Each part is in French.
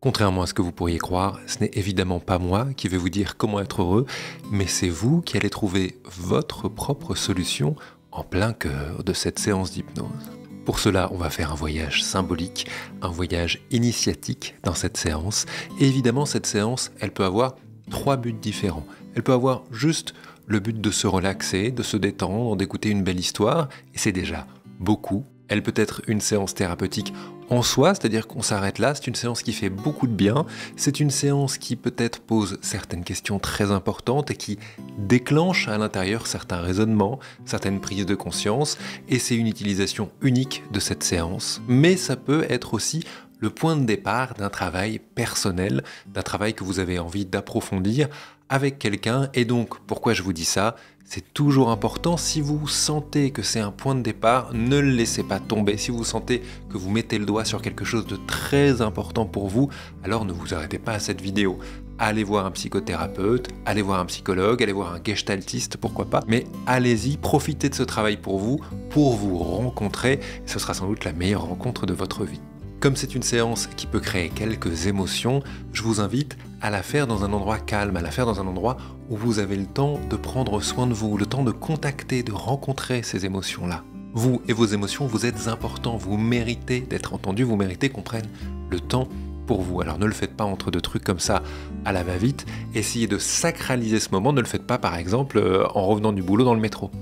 Contrairement à ce que vous pourriez croire, ce n'est évidemment pas moi qui vais vous dire comment être heureux, mais c'est vous qui allez trouver votre propre solution en plein cœur de cette séance d'hypnose. Pour cela, on va faire un voyage symbolique, un voyage initiatique dans cette séance. Et évidemment, cette séance, elle peut avoir 3 buts différents. Elle peut avoir juste le but de se relaxer, de se détendre, d'écouter une belle histoire, et c'est déjà beaucoup. Elle peut être une séance thérapeutique en soi, c'est-à-dire qu'on s'arrête là, c'est une séance qui fait beaucoup de bien, c'est une séance qui peut-être pose certaines questions très importantes et qui déclenche à l'intérieur certains raisonnements, certaines prises de conscience, et c'est une utilisation unique de cette séance. Mais ça peut être aussi le point de départ d'un travail personnel, d'un travail que vous avez envie d'approfondir avec quelqu'un. Et donc, pourquoi je vous dis ça ? C'est toujours important, si vous sentez que c'est un point de départ, ne le laissez pas tomber. Si vous sentez que vous mettez le doigt sur quelque chose de très important pour vous, alors ne vous arrêtez pas à cette vidéo. Allez voir un psychothérapeute, allez voir un psychologue, allez voir un gestaltiste, pourquoi pas. Mais allez-y, profitez de ce travail pour vous rencontrer. Ce sera sans doute la meilleure rencontre de votre vie. Comme c'est une séance qui peut créer quelques émotions, je vous invite à la faire dans un endroit calme, à la faire dans un endroit où vous avez le temps de prendre soin de vous, le temps de contacter, de rencontrer ces émotions-là. Vous et vos émotions, vous êtes importants, vous méritez d'être entendus, vous méritez qu'on prenne le temps pour vous. Alors ne le faites pas entre deux trucs comme ça à la va-vite, essayez de sacraliser ce moment, ne le faites pas par exemple en revenant du boulot dans le métro.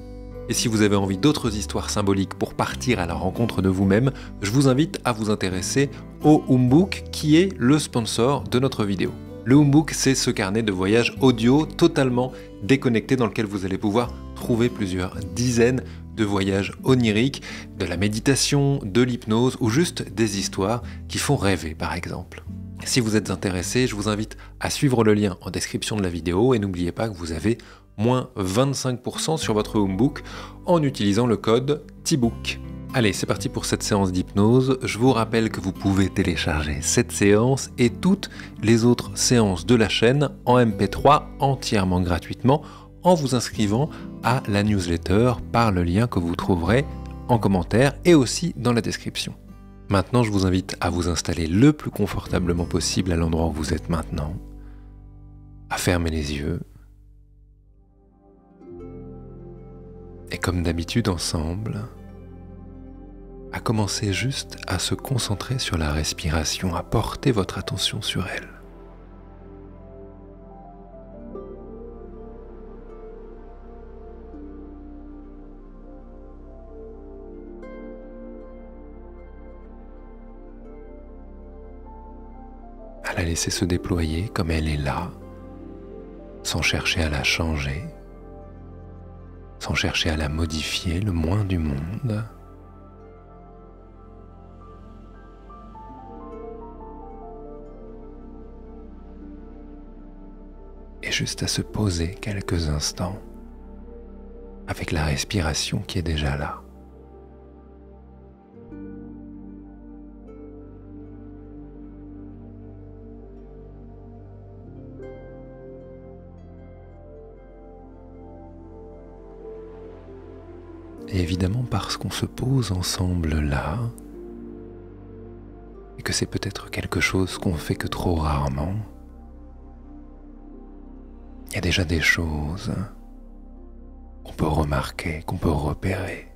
Et si vous avez envie d'autres histoires symboliques pour partir à la rencontre de vous-même, je vous invite à vous intéresser au Humbug qui est le sponsor de notre vidéo. Le Humbug, c'est ce carnet de voyage audio totalement déconnecté dans lequel vous allez pouvoir trouver plusieurs dizaines de voyages oniriques, de la méditation, de l'hypnose ou juste des histoires qui font rêver par exemple. Si vous êtes intéressé, je vous invite à suivre le lien en description de la vidéo et n'oubliez pas que vous avez moins 25% sur votre Humbug en utilisant le code TIBOOK. Allez, c'est parti pour cette séance d'hypnose. Je vous rappelle que vous pouvez télécharger cette séance et toutes les autres séances de la chaîne en MP3 entièrement gratuitement en vous inscrivant à la newsletter par le lien que vous trouverez en commentaire et aussi dans la description. Maintenant, je vous invite à vous installer le plus confortablement possible à l'endroit où vous êtes maintenant, à fermer les yeux. Et comme d'habitude ensemble, à commencer juste à se concentrer sur la respiration, à porter votre attention sur elle. À la laisser se déployer comme elle est là, sans chercher à la changer, sans chercher à la modifier le moins du monde. Et juste à se poser quelques instants avec la respiration qui est déjà là. Et évidemment parce qu'on se pose ensemble là, et que c'est peut-être quelque chose qu'on fait que trop rarement, il y a déjà des choses qu'on peut remarquer, qu'on peut repérer.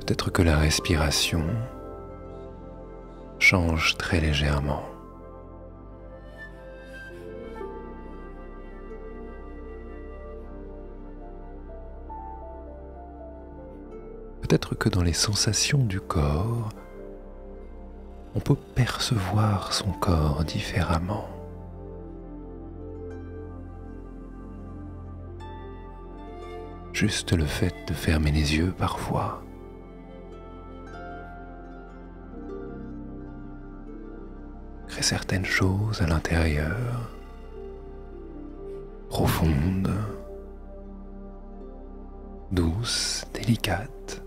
Peut-être que la respiration change très légèrement. Peut-être que dans les sensations du corps, on peut percevoir son corps différemment. Juste le fait de fermer les yeux parfois. Crée certaines choses à l'intérieur, profondes, douces, délicates.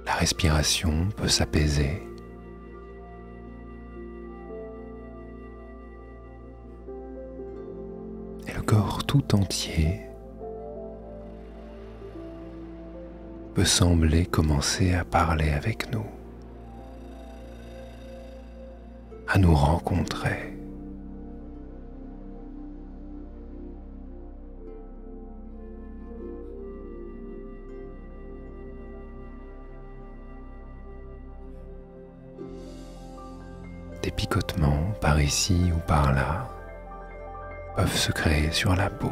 La respiration peut s'apaiser. Et le corps tout entier peut sembler commencer à parler avec nous, à nous rencontrer. Des picotements par ici ou par là peuvent se créer sur la peau.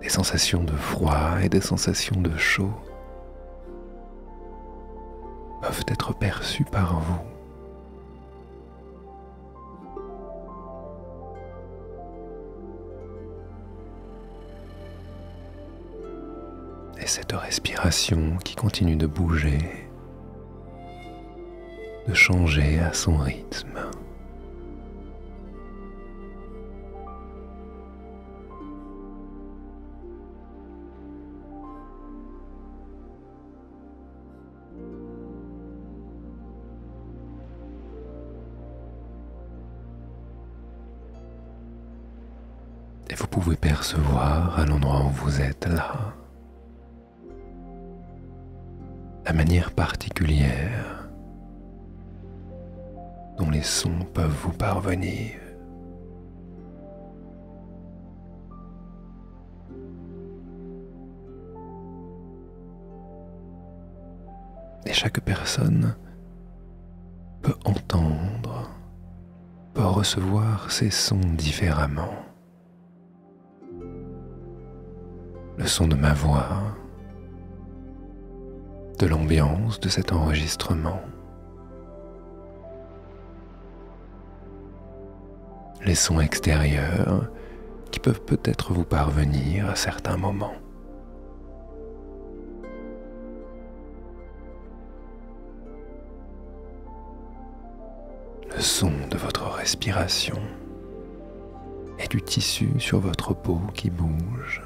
Des sensations de froid et des sensations de chaud peuvent être perçues par vous. Et cette respiration qui continue de bouger, de changer à son rythme. Et vous pouvez percevoir à l'endroit où vous êtes là la manière particulière dont les sons peuvent vous parvenir. Et chaque personne peut entendre, peut recevoir ces sons différemment. Le son de ma voix, de l'ambiance de cet enregistrement, les sons extérieurs qui peuvent peut-être vous parvenir à certains moments. Le son de votre respiration et du tissu sur votre peau qui bouge.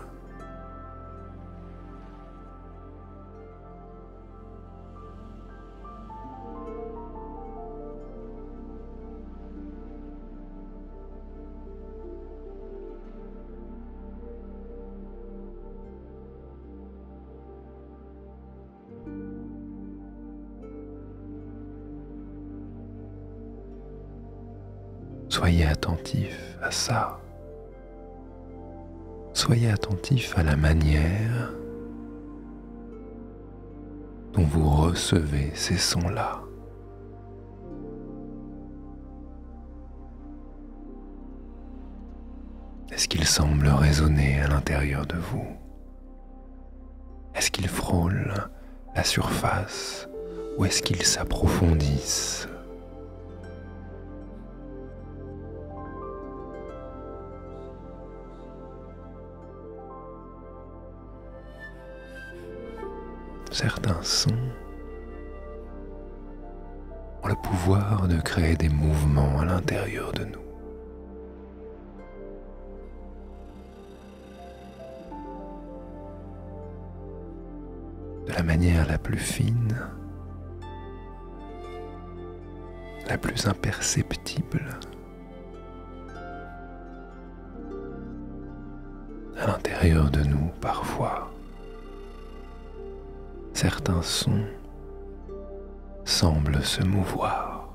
Soyez attentif à ça. Soyez attentif à la manière dont vous recevez ces sons-là. Est-ce qu'ils semblent résonner à l'intérieur de vous? Est-ce qu'ils frôlent la surface ou est-ce qu'ils s'approfondissent? Certains sons ont le pouvoir de créer des mouvements à l'intérieur de nous. De la manière la plus fine, la plus imperceptible, à l'intérieur de nous parfois. Certains sons semblent se mouvoir.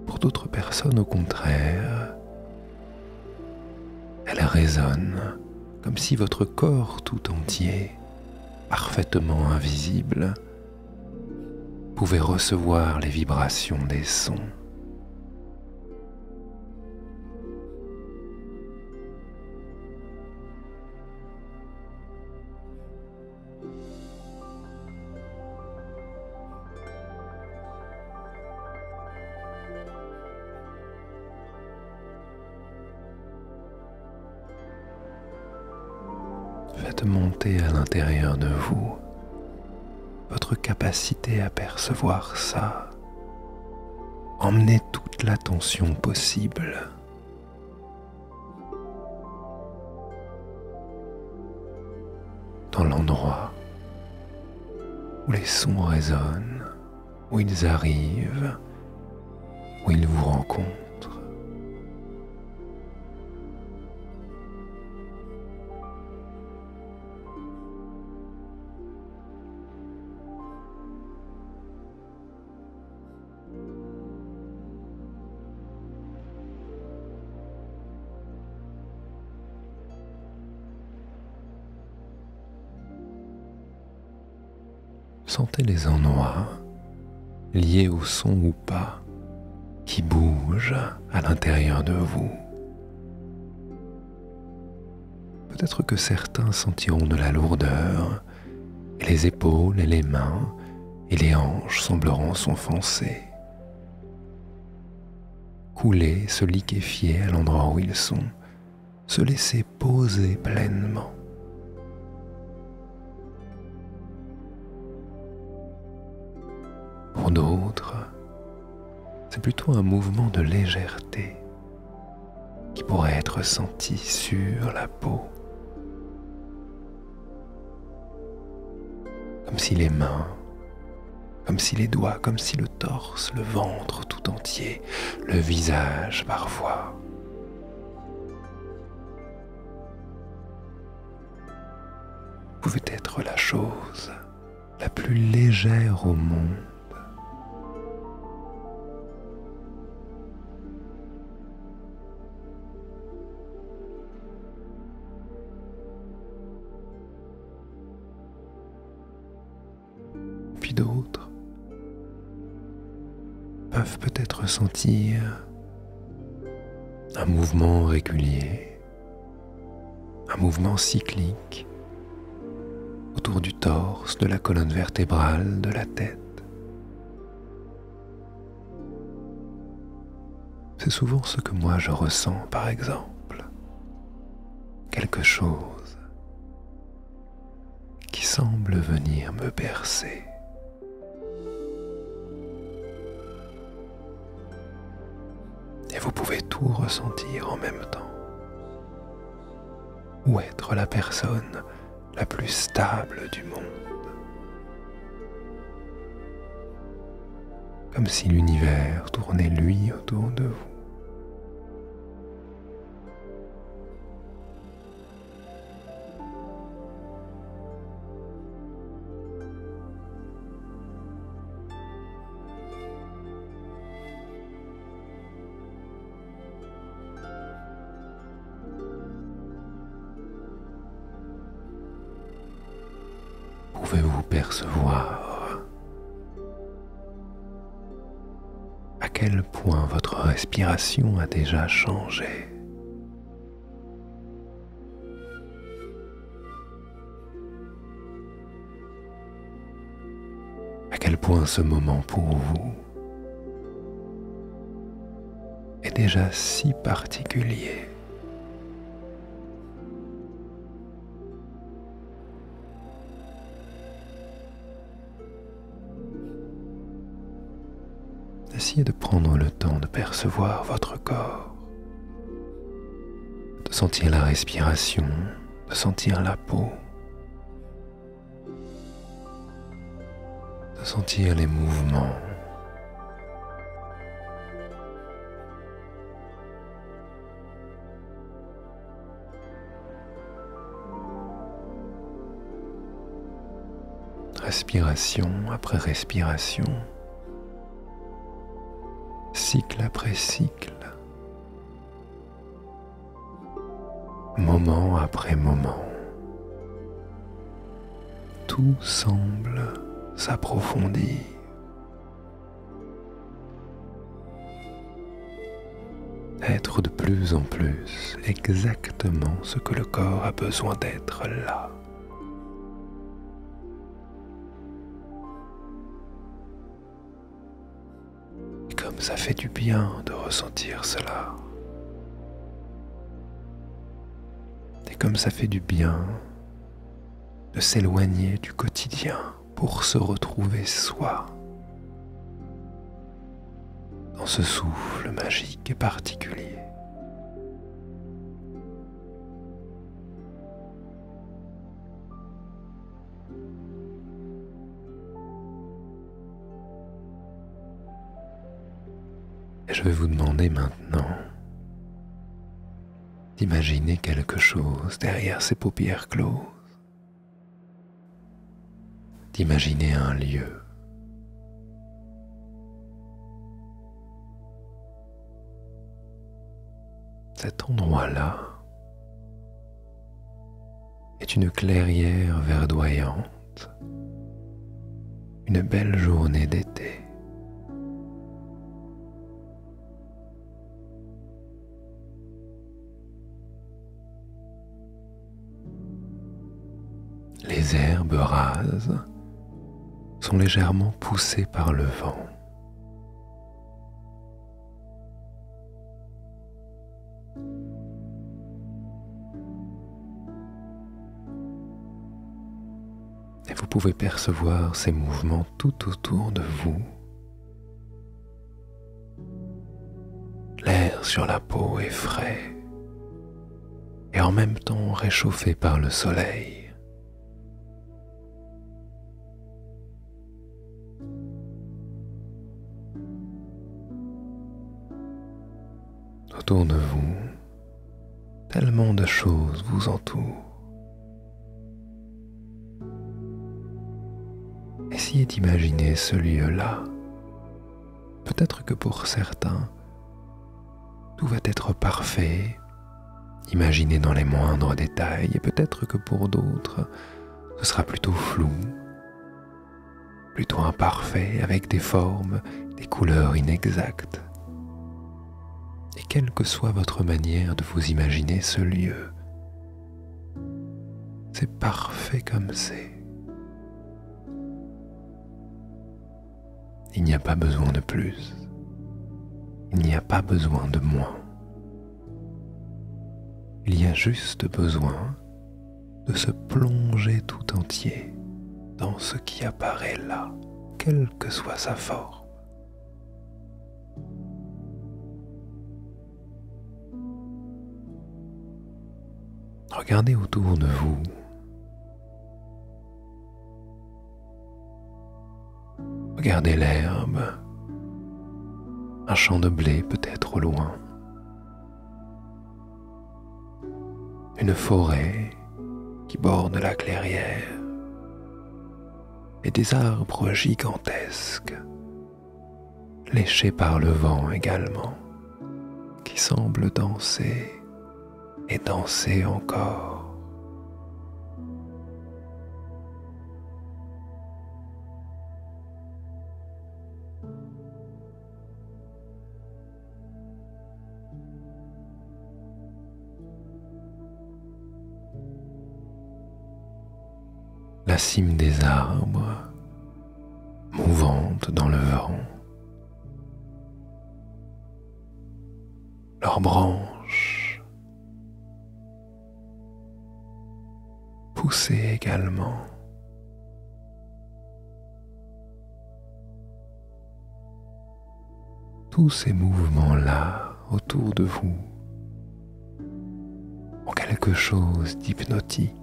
Pour d'autres personnes, au contraire, elles résonnent comme si votre corps tout entier, parfaitement invisible, pouvait recevoir les vibrations des sons. Faites monter à l'intérieur de vous votre votre capacité à percevoir ça. Emmenez toute l'attention possible. Dans l'endroit où les sons résonnent, où ils arrivent, où ils vous rencontrent. Sentez les endroits, liés au son ou pas, qui bougent à l'intérieur de vous. Peut-être que certains sentiront de la lourdeur, et les épaules et les mains et les hanches sembleront s'enfoncer, couler, se liquéfier à l'endroit où ils sont, se laisser poser pleinement. Pour d'autres, c'est plutôt un mouvement de légèreté qui pourrait être senti sur la peau. Comme si les mains, comme si les doigts, comme si le torse, le ventre tout entier, le visage parfois. Pouvait être la chose la plus légère au monde. Puis d'autres peuvent peut-être sentir un mouvement régulier, un mouvement cyclique autour du torse, de la colonne vertébrale, de la tête. C'est souvent ce que moi je ressens, par exemple. Quelque chose qui semble venir me bercer. Et vous pouvez tout ressentir en même temps. Ou être la personne la plus stable du monde. Comme si l'univers tournait lui autour de vous. Pouvez-vous percevoir à quel point votre respiration a déjà changé? À quel point ce moment pour vous est déjà si particulier? Essayez de prendre le temps de percevoir votre corps, de sentir la respiration, de sentir la peau, de sentir les mouvements. Respiration après respiration. Cycle après cycle, moment après moment, tout semble s'approfondir. Être de plus en plus exactement ce que le corps a besoin d'être là. Comme ça fait du bien de ressentir cela. Et comme ça fait du bien de s'éloigner du quotidien pour se retrouver soi, dans ce souffle magique et particulier. Et je vais vous demander maintenant d'imaginer quelque chose derrière ces paupières closes, d'imaginer un lieu. Cet endroit-là est une clairière verdoyante, une belle journée d'été. Les herbes rases sont légèrement poussées par le vent. Et vous pouvez percevoir ces mouvements tout autour de vous. L'air sur la peau est frais et en même temps réchauffé par le soleil. Autour de vous, tellement de choses vous entourent. Essayez d'imaginer ce lieu-là. Peut-être que pour certains, tout va être parfait, imaginé dans les moindres détails, et peut-être que pour d'autres, ce sera plutôt flou, plutôt imparfait, avec des formes, des couleurs inexactes. Et quelle que soit votre manière de vous imaginer ce lieu, c'est parfait comme c'est. Il n'y a pas besoin de plus, il n'y a pas besoin de moins. Il y a juste besoin de se plonger tout entier dans ce qui apparaît là, quelle que soit sa forme. Regardez autour de vous. Regardez l'herbe, un champ de blé peut-être au loin, une forêt qui borde la clairière et des arbres gigantesques, léchés par le vent également, qui semblent danser et danser encore. La cime des arbres, mouvante dans le vent, leurs branches poussées également. Tous ces mouvements-là autour de vous ont quelque chose d'hypnotique.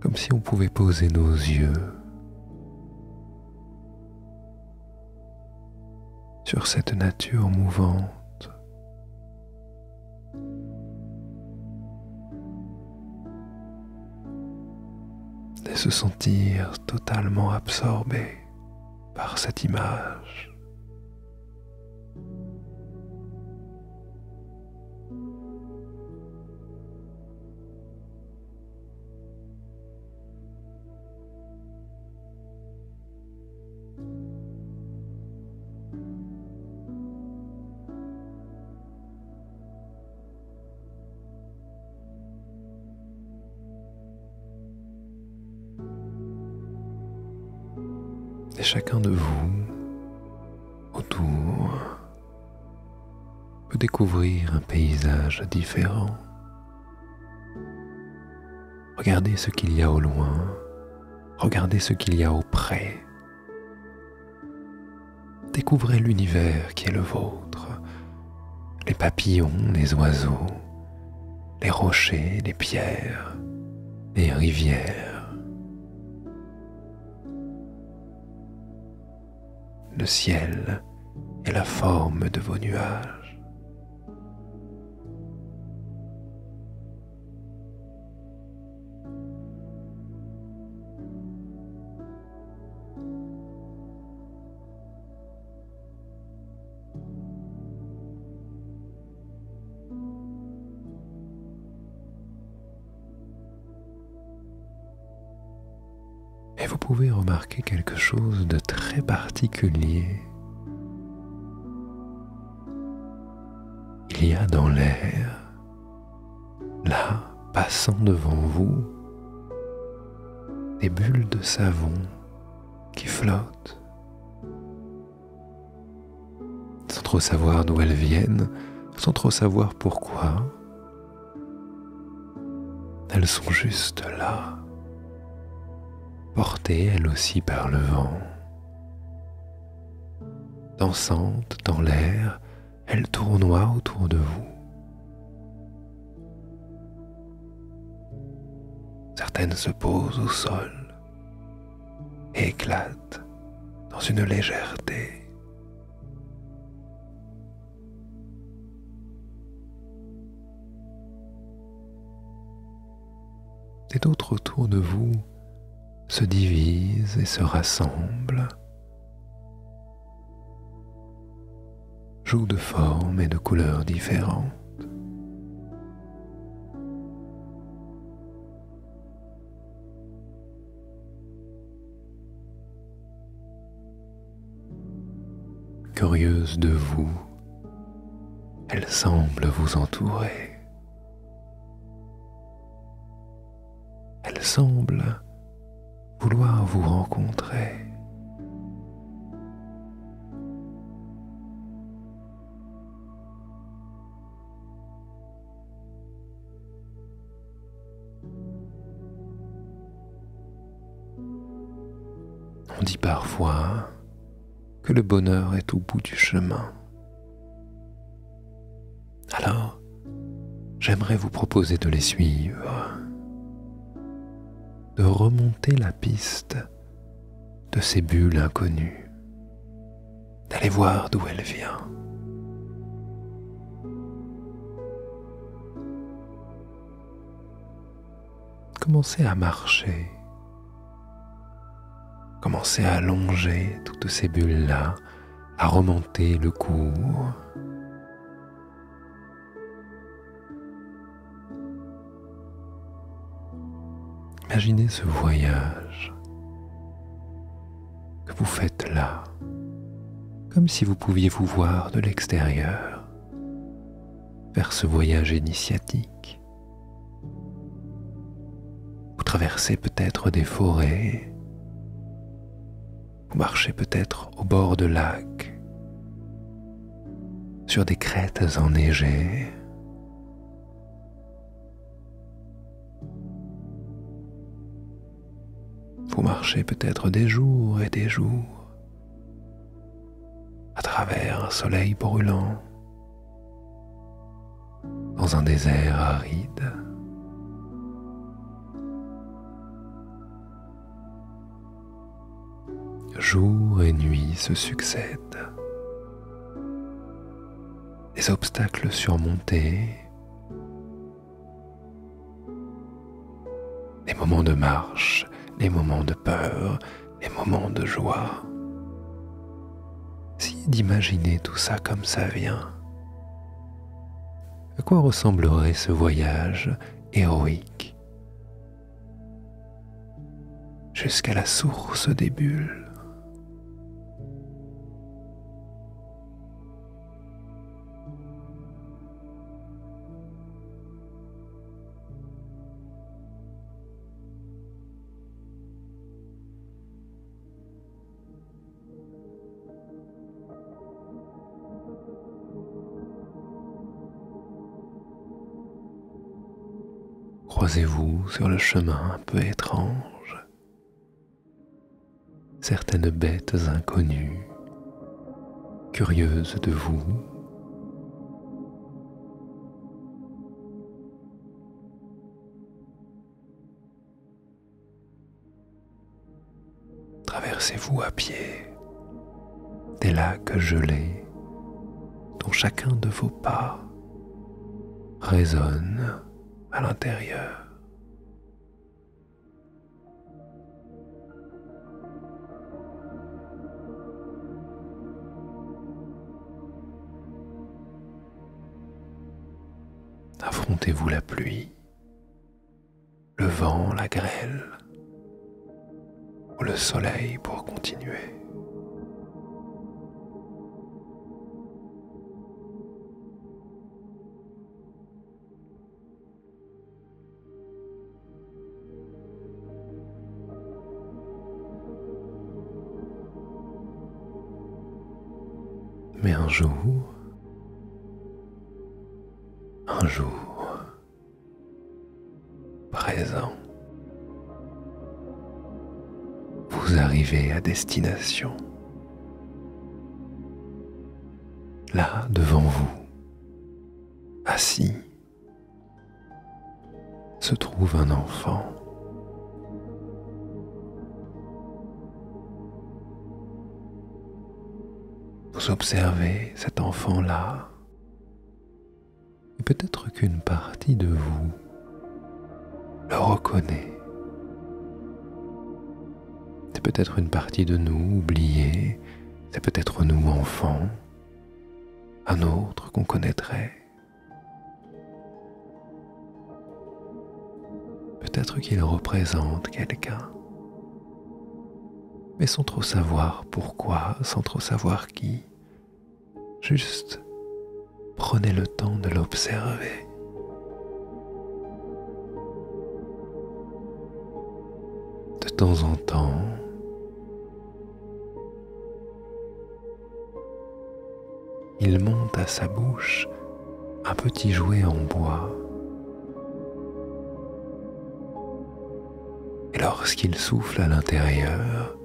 Comme si on pouvait poser nos yeux sur cette nature mouvante. Et se sentir totalement absorbé par cette image. Et chacun de vous, autour, peut découvrir un paysage différent. Regardez ce qu'il y a au loin, regardez ce qu'il y a auprès. Découvrez l'univers qui est le vôtre, les papillons, les oiseaux, les rochers, les pierres, les rivières, le ciel et la forme de vos nuages. Et vous pouvez remarquer quelque chose de très particulier. Il y a dans l'air, là, passant devant vous, des bulles de savon qui flottent. Sans trop savoir d'où elles viennent, sans trop savoir pourquoi, elles sont juste là, portées elles aussi par le vent. Dansantes dans l'air, elles tournoient autour de vous. Certaines se posent au sol et éclatent dans une légèreté. Et d'autres autour de vous se divisent et se rassemblent, jouent de formes et de couleurs différentes. Curieuse de vous, elle semble vous entourer. Elle semble vouloir vous rencontrer. On dit parfois que le bonheur est au bout du chemin. Alors, j'aimerais vous proposer de les suivre, de remonter la piste de ces bulles inconnues, d'aller voir d'où elle vient. Commencez à marcher, commencez à longer toutes ces bulles-là, à remonter le cours. Imaginez ce voyage que vous faites là, comme si vous pouviez vous voir de l'extérieur, faire ce voyage initiatique. Vous traversez peut-être des forêts, vous marchez peut-être au bord de lacs, sur des crêtes enneigées. Vous marchez peut-être des jours et des jours à travers un soleil brûlant, dans un désert aride. Jour et nuit se succèdent. Des obstacles surmontés, des moments de marche, les moments de peur, les moments de joie. Essayez d'imaginer tout ça comme ça vient. À quoi ressemblerait ce voyage héroïque jusqu'à la source des bulles? croisez-vous sur le chemin un peu étrange certaines bêtes inconnues, curieuses de vous. Traversez-vous à pied des lacs gelés dont chacun de vos pas résonne à l'intérieur. Affrontez-vous la pluie, le vent, la grêle ou le soleil pour continuer. Mais un jour, présent, vous arrivez à destination. Là, devant vous, assis, se trouve un enfant. Vous observez cet enfant-là, et peut-être qu'une partie de vous le reconnaît. C'est peut-être une partie de nous oubliée, c'est peut-être nous enfants, un autre qu'on connaîtrait. Peut-être qu'il représente quelqu'un, mais sans trop savoir pourquoi, sans trop savoir qui. Juste prenez le temps de l'observer. De temps en temps, il monte à sa bouche un petit jouet en bois. Et lorsqu'il souffle à l'intérieur,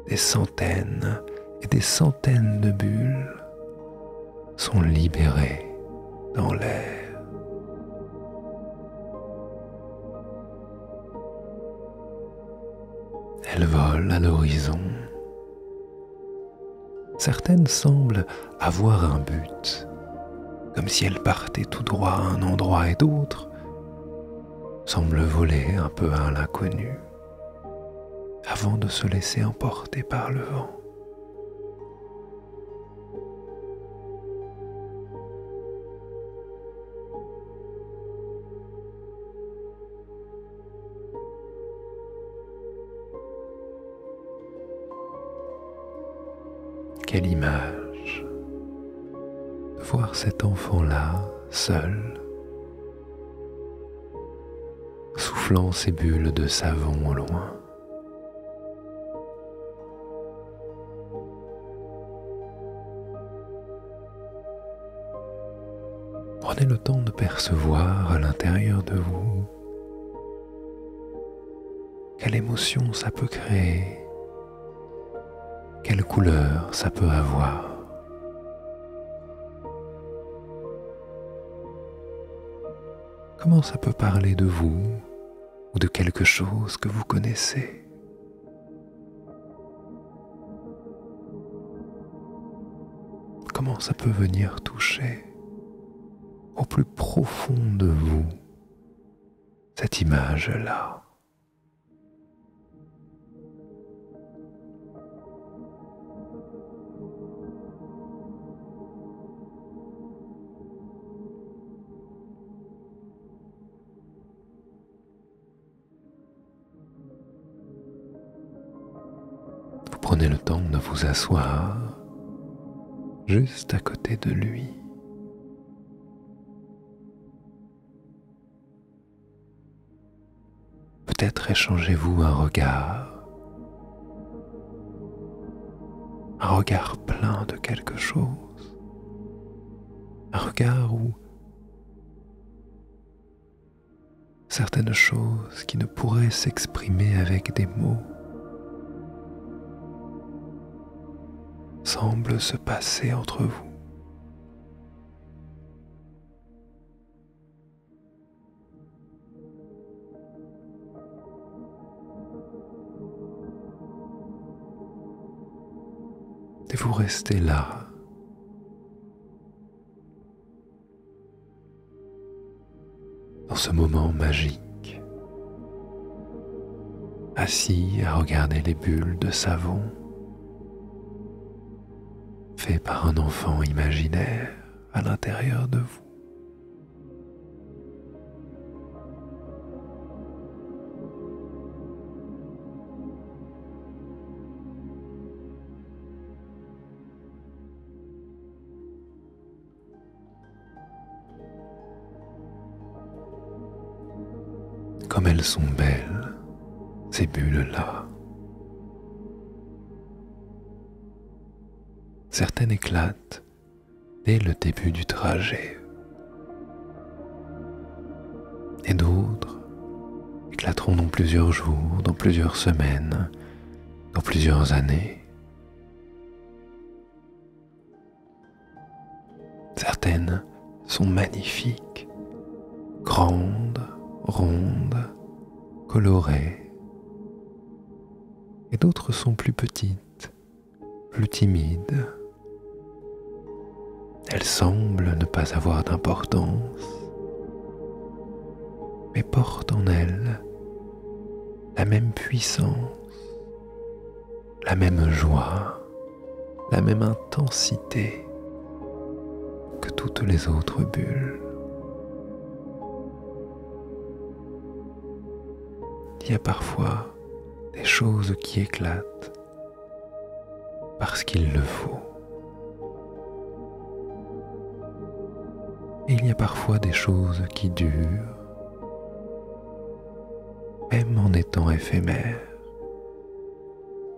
des centaines et des centaines de bulles sont libérées dans l'air. Elles volent à l'horizon. Certaines semblent avoir un but, comme si elles partaient tout droit à un endroit, et d'autres semblent voler un peu à l'inconnu avant de se laisser emporter par le vent. Quelle image de voir cet enfant-là seul, soufflant ses bulles de savon au loin. Prenez le temps de percevoir à l'intérieur de vous quelle émotion ça peut créer, quelle couleur ça peut avoir. Comment ça peut parler de vous ou de quelque chose que vous connaissez? Comment ça peut venir toucher au plus profond de vous cette image-là? Vous prenez le temps de vous asseoir juste à côté de lui. Peut-être échangez-vous un regard plein de quelque chose, un regard où certaines choses qui ne pourraient s'exprimer avec des mots semblent se passer entre vous. Et vous restez là, dans ce moment magique, assis à regarder les bulles de savon fait par un enfant imaginaire à l'intérieur de vous. Comme elles sont belles, ces bulles-là. Certaines éclatent dès le début du trajet, et d'autres éclateront dans plusieurs jours, dans plusieurs semaines, dans plusieurs années. Certaines sont magnifiques, grandes, rondes, colorées, et d'autres sont plus petites, plus timides. Elles semblent ne pas avoir d'importance, mais portent en elles la même puissance, la même joie, la même intensité que toutes les autres bulles. Il y a parfois des choses qui éclatent parce qu'il le faut. Et il y a parfois des choses qui durent, même en étant éphémères,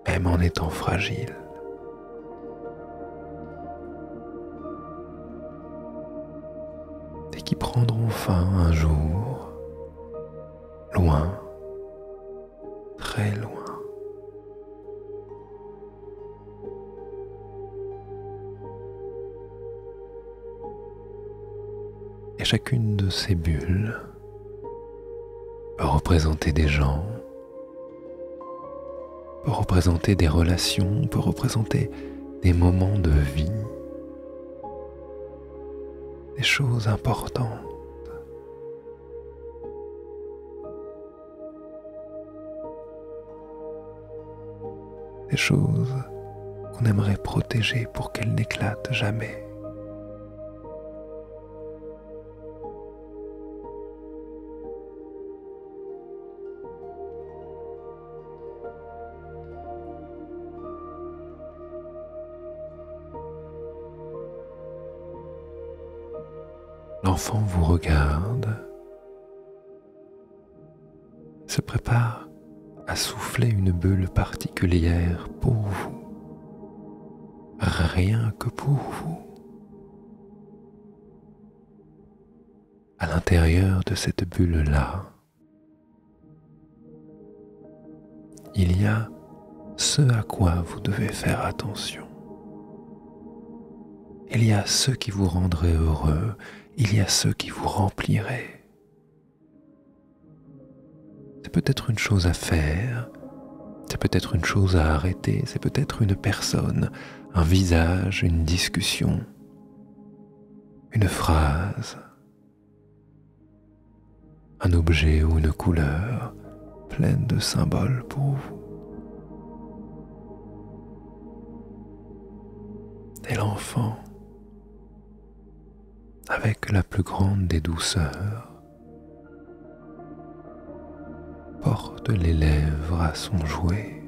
même en étant fragiles. Et qui prendront fin un jour, loin, très loin. Et chacune de ces bulles peut représenter des gens, peut représenter des relations, peut représenter des moments de vie, des choses importantes. Des choses qu'on aimerait protéger pour qu'elles n'éclatent jamais. L'enfant vous regarde, se prépare à souffler une bulle particulière pour vous, rien que pour vous. À l'intérieur de cette bulle-là, il y a ce à quoi vous devez faire attention. Il y a ceux qui vous rendraient heureux, il y a ceux qui vous rempliraient. C'est peut-être une chose à faire, c'est peut-être une chose à arrêter, c'est peut-être une personne, un visage, une discussion, une phrase, un objet ou une couleur pleine de symboles pour vous. Et l'enfant, avec la plus grande des douceurs, porte les lèvres à son jouet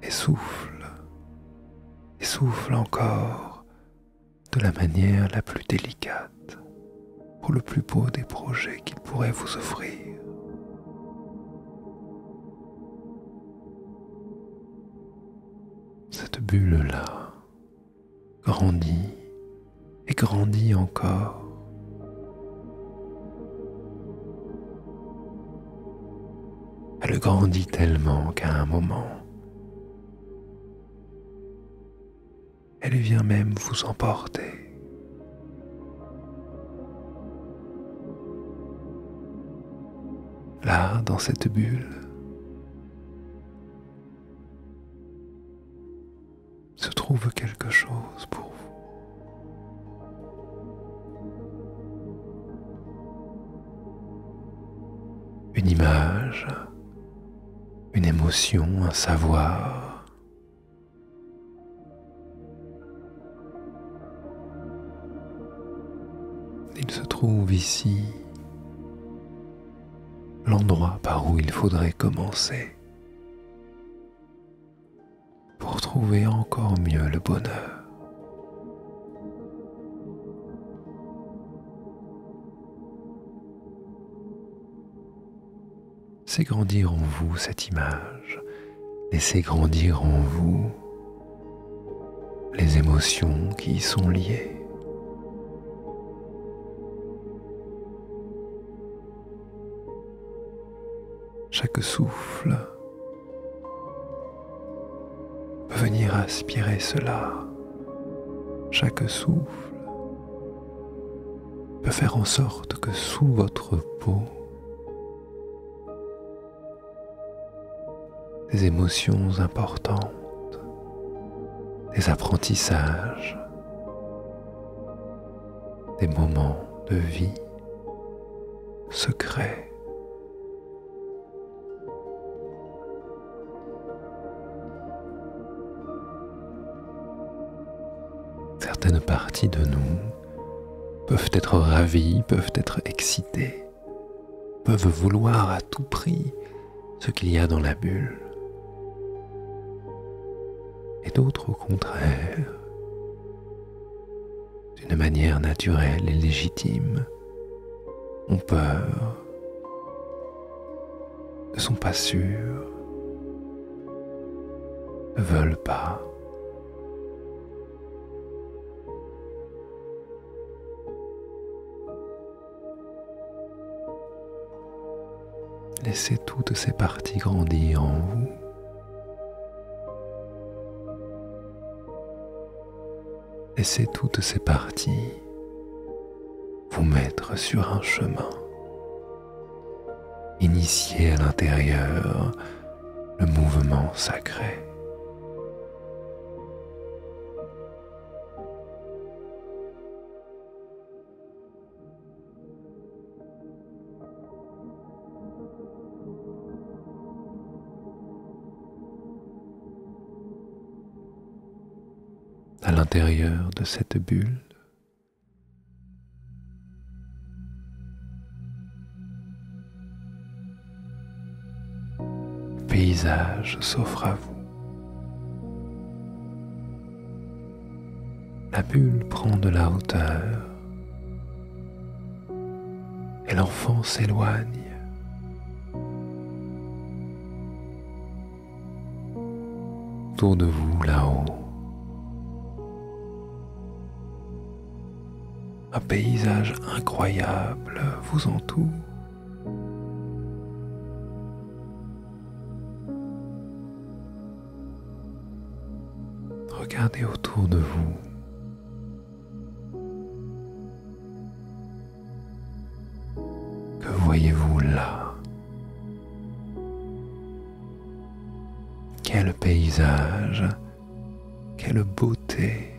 et souffle encore de la manière la plus délicate pour le plus beau des projets qu'il pourrait vous offrir. Cette bulle-là grandit et grandit encore. Elle grandit tellement qu'à un moment, elle vient même vous emporter. Là, dans cette bulle, se trouve quelque chose pour vous. Une image, une émotion, un savoir. Il se trouve ici l'endroit par où il faudrait commencer pour trouver encore mieux le bonheur. Laissez grandir en vous cette image, laissez grandir en vous les émotions qui y sont liées. Chaque souffle peut venir aspirer cela. Chaque souffle peut faire en sorte que sous votre peau, des émotions importantes, des apprentissages, des moments de vie se créent. Certaines parties de nous peuvent être ravies, peuvent être excitées, peuvent vouloir à tout prix ce qu'il y a dans la bulle. Et d'autres, au contraire, d'une manière naturelle et légitime, ont peur, ne sont pas sûrs, ne veulent pas. Laissez toutes ces parties grandir en vous. Laissez toutes ces parties vous mettre sur un chemin. Initiez à l'intérieur le mouvement sacré. À l'intérieur de cette bulle, le paysage s'offre à vous. La bulle prend de la hauteur et l'enfant s'éloigne. Autour de vous, là-haut, un paysage incroyable vous entoure. Regardez autour de vous. Que voyez-vous là? Quel paysage, quelle beauté!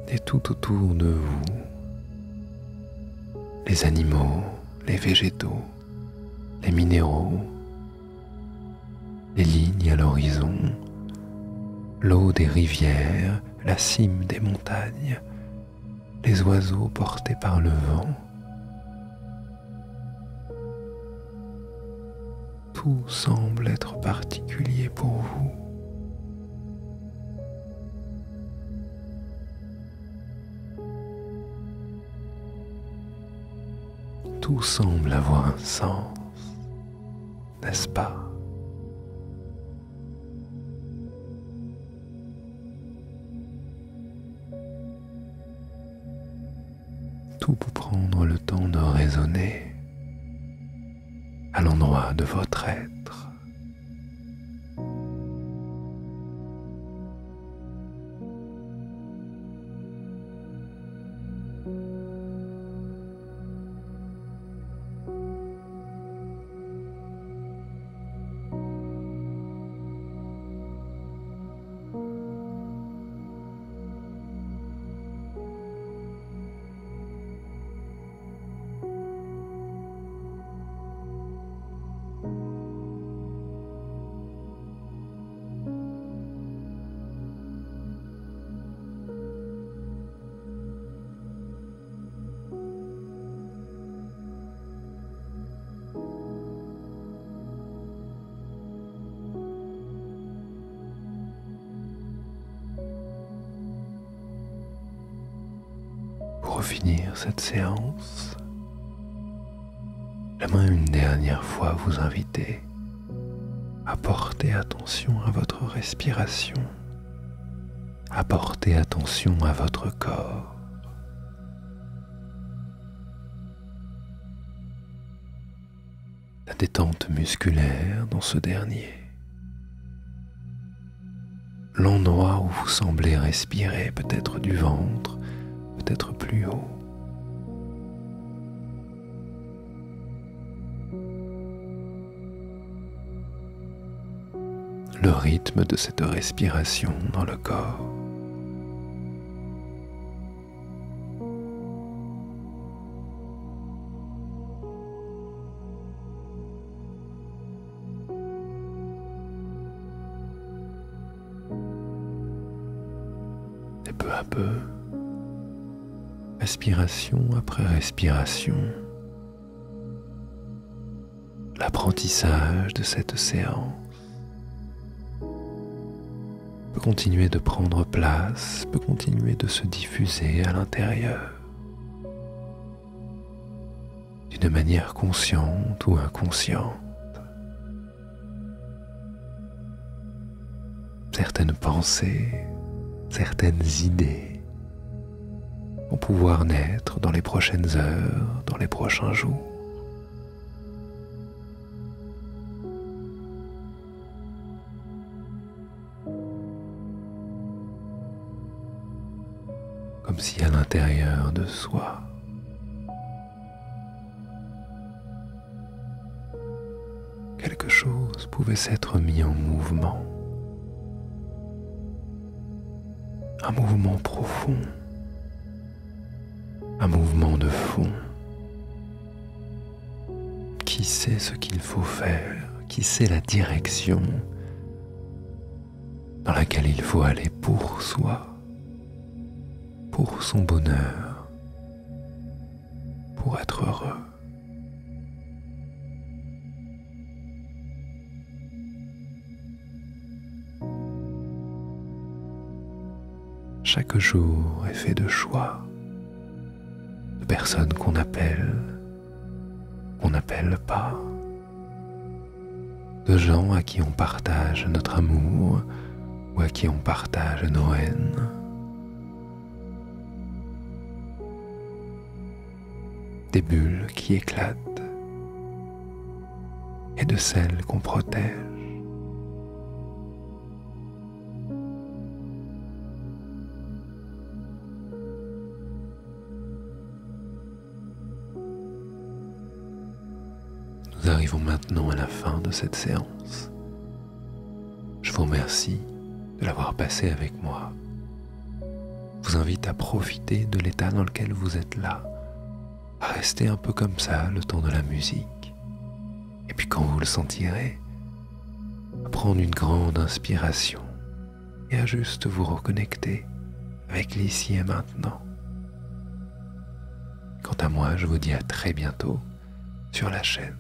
Et tout autour de vous, les animaux, les végétaux, les minéraux, les lignes à l'horizon, l'eau des rivières, la cime des montagnes, les oiseaux portés par le vent. Tout semble être particulier pour vous. Tout semble avoir un sens, n'est-ce pas? tout pour prendre le temps de raisonner à l'endroit de votre être. Pour finir cette séance, j'aimerais une dernière fois vous inviter à porter attention à votre respiration, à porter attention à votre corps. La détente musculaire dans ce dernier, l'endroit où vous semblez respirer, peut-être du ventre, peut-être plus haut. Le rythme de cette respiration dans le corps. Et peu à peu, respiration après respiration, l'apprentissage de cette séance peut continuer de prendre place, peut continuer de se diffuser à l'intérieur, d'une manière consciente ou inconsciente. Certaines pensées, certaines idées vont pouvoir naître dans les prochaines heures, dans les prochains jours. Comme si à l'intérieur de soi, quelque chose pouvait s'être mis en mouvement. Un mouvement profond, un mouvement de fond. Qui sait ce qu'il faut faire, qui sait la direction dans laquelle il faut aller pour soi, pour son bonheur, pour être heureux. Chaque jour est fait de choix, de personnes qu'on n'appelle pas, de gens à qui on partage notre amour ou à qui on partage nos haines. Des bulles qui éclatent et de celles qu'on protège. Nous arrivons maintenant à la fin de cette séance. Je vous remercie de l'avoir passé avec moi. Je vous invite à profiter de l'état dans lequel vous êtes là, à rester un peu comme ça le temps de la musique. Et puis quand vous le sentirez, à prendre une grande inspiration et à juste vous reconnecter avec l'ici et maintenant. Quant à moi, je vous dis à très bientôt sur la chaîne.